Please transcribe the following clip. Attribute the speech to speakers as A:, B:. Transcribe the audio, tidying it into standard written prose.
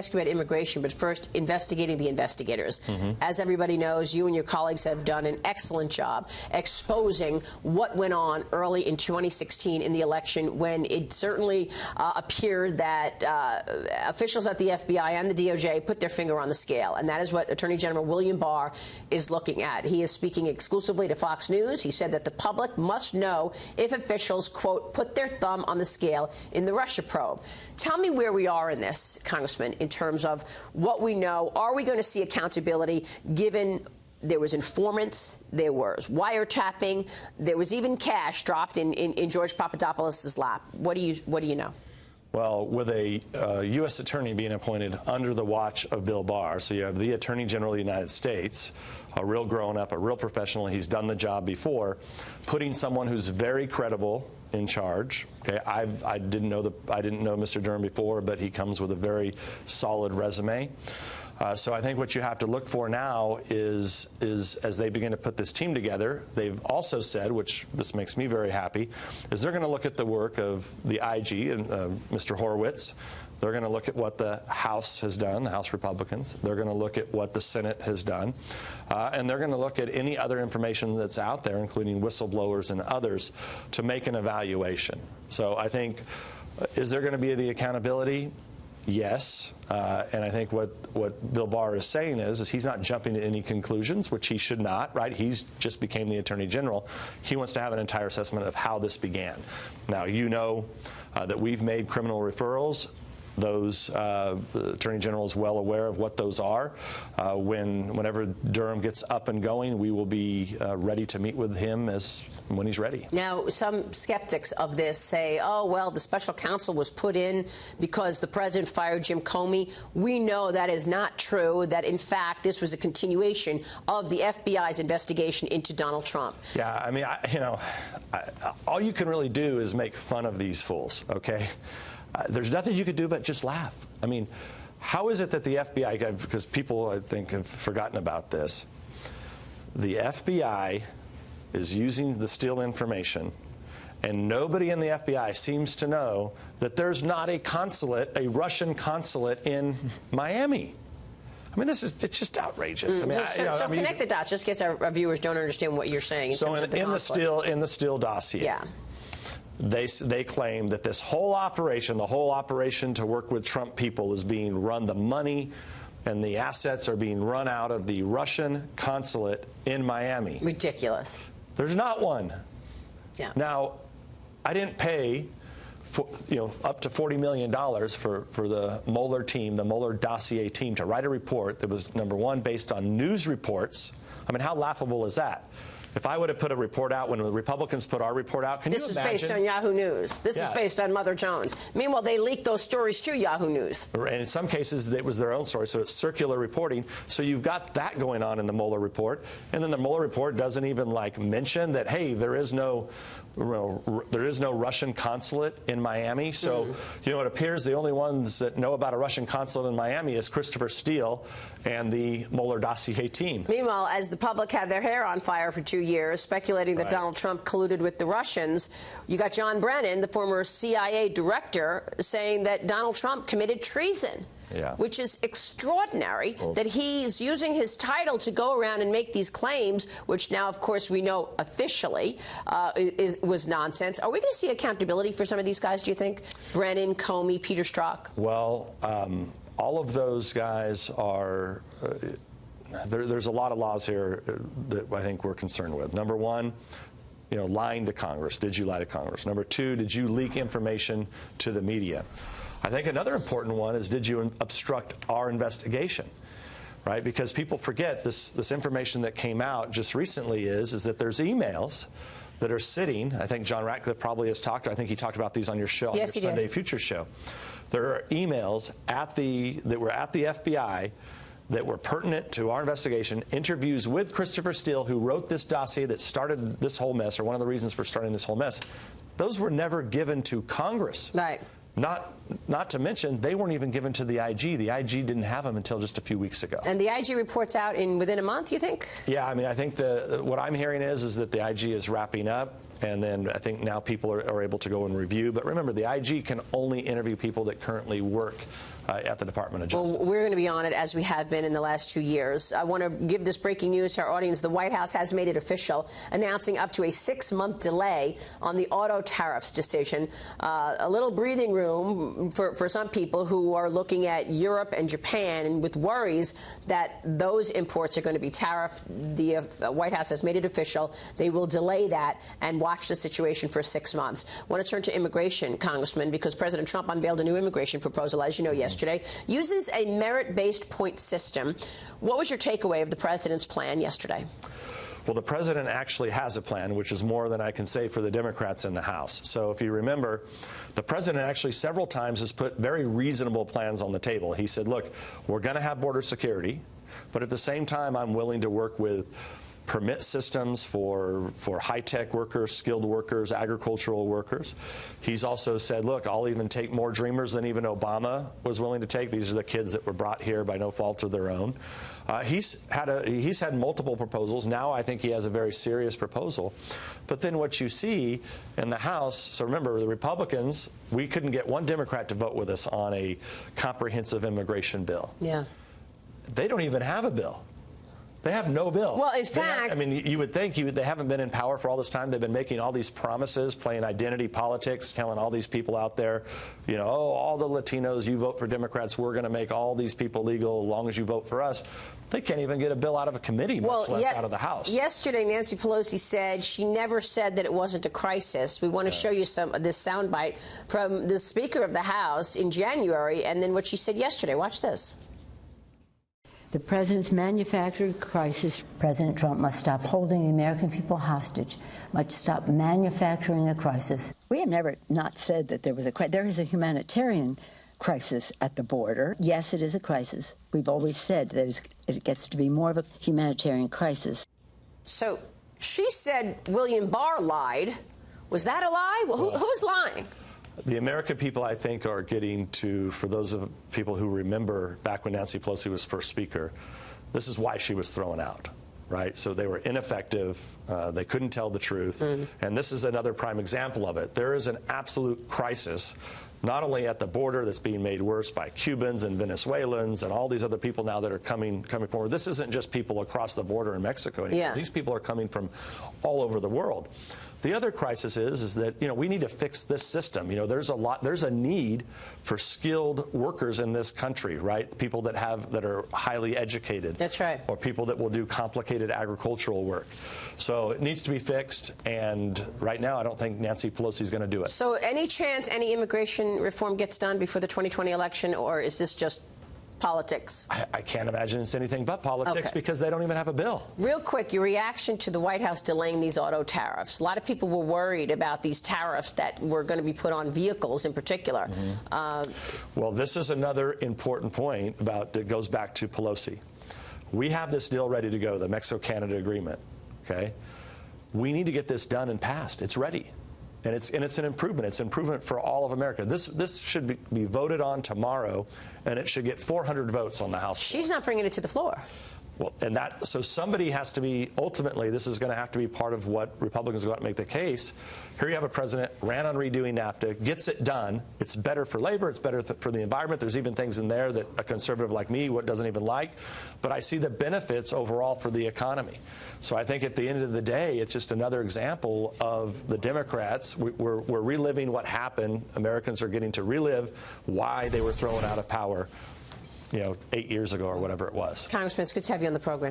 A: Ask you about immigration, but first, investigating the investigators. As everybody knows, you and your colleagues have done an excellent job exposing what went on early in 2016 in the election, when it certainly appeared that officials at the FBI and the DOJ put their finger on the scale, and that is what Attorney General William Barr is looking at. He is speaking exclusively to Fox News. He said that the public must know if officials, quote, put their thumb on the scale in the Russia probe. Tell me where we are in this, Congressman, in terms of what we know. Are we going to see accountability, given there was informants, there was wiretapping, there was even cash dropped in George Papadopoulos' lap? What do you know?
B: Well, with a U.S. attorney being appointed under the watch of Bill Barr, so you have the Attorney General of the United States, a real grown-up, a real professional, he's done the job before, putting someone who's very credible in charge. Okay, I didn't know Mr. Durham before, but he comes with a very solid resume. So I think what you have to look for now is as they begin to put this team together, they've also said, which this makes me very happy, is they're going to look at the work of the IG and Mr. Horowitz. They're going to look at what the House has done, the House Republicans. They're going to look at what the Senate has done. And they're going to look at any other information that's out there, including whistleblowers and others, to make an evaluation. So I think, is there going to be the accountability? Yes. And I think what Bill Barr is saying is he's not jumping to any conclusions, which he should not, right? He's just became the Attorney General. He wants to have an entire assessment of how this began. Now, you know that we've made criminal referrals. Those the Attorney General is well aware of what those are. Whenever Durham gets up and going, we will be ready to meet with him when he's ready. Now,
A: some skeptics of this say, oh, well, the special counsel was put in because the president fired Jim Comey. We know that is not true, that, in fact, this was a continuation of the FBI's investigation into Donald Trump.
B: Yeah, I mean, all you can really do is make fun of these fools, okay? There's nothing you could do but just laugh. I mean, how is it that the FBI, because people, I think, have forgotten about this, the FBI is using the Steele information, and nobody in the FBI seems to know that there's not a consulate, a Russian consulate in Miami. I mean, it's just outrageous. I mean,
A: so connect the dots, just in case our viewers don't understand what you're saying.
B: So in the Steele dossier.
A: Yeah.
B: They claim that this whole operation, the whole operation to work with Trump people, is being run, the money and the assets are being run out of the Russian consulate in Miami.
A: Ridiculous.
B: There's not one.
A: Yeah.
B: Now, I didn't pay up to $40 million for the Mueller team, the Mueller dossier team, to write a report that was, number one, based on news reports. I mean, how laughable is that? If I would have put a report out when the Republicans put our report out, can you imagine?
A: This is based on Yahoo News. This is based on Mother Jones. Meanwhile, they leaked those stories to Yahoo News.
B: And in some cases, it was their own story, so it's circular reporting. So you've got that going on in the Mueller report. And then the Mueller report doesn't even, mention that, hey, there is no Russian consulate in Miami. So, it appears the only ones that know about a Russian consulate in Miami is Christopher Steele and the Mueller dossier team.
A: Meanwhile, as the public had their hair on fire for 2 years, speculating that Donald Trump colluded with the Russians, you got John Brennan, the former CIA director, saying that Donald Trump committed treason. Yeah. Which is extraordinary, that he's using his title to go around and make these claims, which now, of course, we know officially was nonsense. Are we going to see accountability for some of these guys, do you think? Brennan, Comey, Peter Strzok?
B: Well, all of those guys are there's a lot of laws here that I think we're concerned with. Number one, lying to Congress. Did you lie to Congress? Number two, did you leak information to the media? I think another important one is, did you obstruct our investigation? Right? Because people forget this information that came out just recently is that there's emails that are sitting. I think John Ratcliffe probably has talked. I think he talked about these on your show,
A: yes,
B: on your Sunday Future show. There are emails that were at the FBI that were pertinent to our investigation, interviews with Christopher Steele, who wrote this dossier that started this whole mess, or one of the reasons for starting this whole mess. Those were never given to Congress.
A: Right.
B: Not to mention, they weren't even given to the IG. The IG didn't have them until just a few weeks ago.
A: And the IG reports out within a month, you think?
B: Yeah, I mean, I think what I'm hearing is that the IG is wrapping up, and then I think now people are able to go and review. But remember, the IG can only interview people that currently work at the Department of Justice.
A: Well, we're going to be on it as we have been in the last 2 years. I want to give this breaking news to our audience. The White House has made it official, announcing up to a 6-month delay on the auto tariffs decision. A little breathing room for some people who are looking at Europe and Japan and with worries that those imports are going to be tariffed. The White House has made it official. They will delay that and watch the situation for 6 months. I want to turn to immigration, Congressman, because President Trump unveiled a new immigration proposal, as you know, yesterday, uses a merit-based point system. What was your takeaway of the president's plan yesterday?
B: Well, the president actually has a plan, which is more than I can say for the Democrats in the House. So if you remember, the president actually several times has put very reasonable plans on the table. He said, look, we're going to have border security, but at the same time, I'm willing to work with permit systems for high-tech workers, skilled workers, agricultural workers. He's also said, look, I'll even take more Dreamers than even Obama was willing to take. These are the kids that were brought here by no fault of their own. He's had multiple proposals. Now I think he has a very serious proposal. But then what you see in the House, so remember, the Republicans, we couldn't get one Democrat to vote with us on a comprehensive immigration bill.
A: Yeah.
B: They don't even have a bill. They have no bill.
A: Well, in fact,
B: I mean, you would think they haven't been in power for all this time. They've been making all these promises, playing identity politics, telling all these people out there, you know, oh, all the Latinos, you vote for Democrats, we're going to make all these people legal as long as you vote for us. They can't even get a bill out of a committee, much less out of the House.
A: Yesterday, Nancy Pelosi said she never said that it wasn't a crisis. We want to show you this soundbite from the Speaker of the House in January, and then what she said yesterday. Watch this.
C: The president's manufactured crisis.
D: President Trump must stop holding the American people hostage, must stop manufacturing a crisis.
C: We have never not said that there was a crisis. There is a humanitarian crisis at the border. Yes, it is a crisis. We've always said that it gets to be more of a humanitarian crisis.
A: So she said William Barr lied. Was that a lie? Well, who's lying?
B: The American people, I think, are getting to, for those of people who remember back when Nancy Pelosi was first speaker, this is why she was thrown out, right? So they were ineffective. They couldn't tell the truth. And this is another prime example of it. There is an absolute crisis, not only at the border that's being made worse by Cubans and Venezuelans and all these other people now that are coming forward. This isn't just people across the border in Mexico anymore.
A: Yeah.
B: These people are coming from all over the world. The other crisis is that, you know, we need to fix this system. You know, there's a need for skilled workers in this country, right? People that are highly educated.
A: That's right.
B: Or people that will do complicated agricultural work. So it needs to be fixed, and right now I don't think Nancy Pelosi is going to do it.
A: So any chance any immigration reform gets done before the 2020 election, or is this just politics?
B: I can't imagine it's anything but politics because they don't even have a bill.
A: Real quick, your reaction to the White House delaying these auto tariffs. A lot of people were worried about these tariffs that were going to be put on vehicles in particular.
B: Well, this is another important point that goes back to Pelosi. We have this deal ready to go, the Mexico-Canada agreement, okay? We need to get this done and passed. It's ready. And it's an improvement. It's improvement for all of America. This should be voted on tomorrow, and it should get 400 votes on the House floor.
A: She's not bringing it to the floor.
B: Well, so somebody has to be, ultimately, this is going to have to be part of what Republicans go out and make the case. Here you have a president, ran on redoing NAFTA, gets it done. It's better for labor. It's better for the environment. There's even things in there that a conservative like me doesn't even like. But I see the benefits overall for the economy. So I think at the end of the day, it's just another example of the Democrats. We're reliving what happened. Americans are getting to relive why they were thrown out of power, 8 years ago or whatever it was.
A: Congressman, it's good to have you on the program.